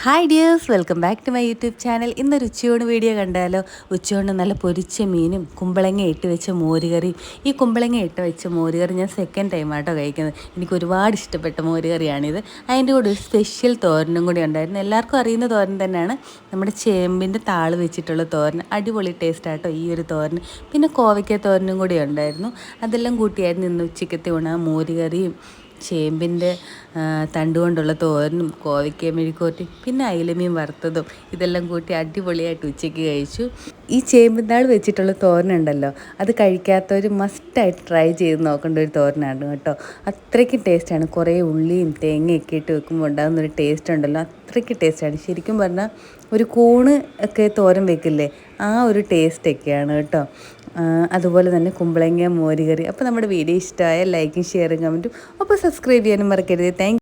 Hi dears, welcome back to my YouTube channel. ഇന്നൊരു ഉച്ചയൂണ് video കണ്ടാലോ? ഉച്ചയൂണ് നല്ല പൊരിച്ച മീനും കുമ്പളങ്ങ ഇട്ട് വെച്ച മോരുകറിയും. ഈ കുമ്പളങ്ങ ഇട്ട് വെച്ച മോരുകറി ഞാൻ സെക്കൻഡ് ടൈമാട്ടോ കഴിക്കുന്നത്. എനിക്ക് ഒരുപാട് ഇഷ്ടപ്പെട്ട മോരുകറിയാണിത്. അതിൻ്റെ കൂടെ ഒരു സ്പെഷ്യൽ തോരനും കൂടി ഉണ്ടായിരുന്നു. എല്ലാവർക്കും അറിയുന്ന തോരൻ തന്നെയാണ്, നമ്മുടെ ചേമ്പിൻ്റെ താള് വെച്ചിട്ടുള്ള തോരൻ. അടിപൊളി ടേസ്റ്റാട്ടോ ഈ ഒരു തോരൻ. പിന്നെ കോവയ്ക്ക തോരനും കൂടി ഉണ്ടായിരുന്നു. അതെല്ലാം കൂട്ടിയായിരുന്നു ഇന്ന് ഉച്ചക്കത്തെ ഊണ്. മോരുകറിയും ചേമ്പിൻ്റെ തണ്ടുകൊണ്ടുള്ള തോരനും കോവയ്ക്ക മെഴുക്കുവരട്ടിയും പിന്നെ അയിലമീൻ വറുത്തതും ഇതെല്ലാം കൂട്ടി അടിപൊളിയായിട്ട് ഉച്ചയ്ക്ക് കഴിച്ചു. ഈ ചേമ്പിൻതാൾ വെച്ചിട്ടുള്ള തോരനുണ്ടല്ലോ, അത് കഴിക്കാത്തവർ മസ്റ്റായിട്ട് ട്രൈ ചെയ്ത് നോക്കേണ്ട ഒരു തോരനാണ് കേട്ടോ. അത്രയ്ക്കും ടേസ്റ്റാണ്. കുറേ ഉള്ളിയും തേങ്ങയൊക്കെ ഇട്ട് വെക്കുമ്പോൾ ഉണ്ടാകുന്നൊരു ടേസ്റ്റ് ഉണ്ടല്ലോ, അത്രയ്ക്ക് ടേസ്റ്റാണ്. ശരിക്കും പറഞ്ഞാൽ ഒരു കൂണ് ഒക്കെ തോരൻ വെക്കില്ലേ, ആ ഒരു ടേസ്റ്റൊക്കെയാണ് കേട്ടോ. അതുപോലെ തന്നെ കുമ്പളങ്ങ മോരുകറി. അപ്പോൾ നമ്മുടെ വീഡിയോ ഇഷ്ടമായ ലൈക്കും ഷെയറും കമൻറ്റും, അപ്പോൾ സബ്സ്ക്രൈബ് ചെയ്യാനും മറക്കരുത്. താങ്ക്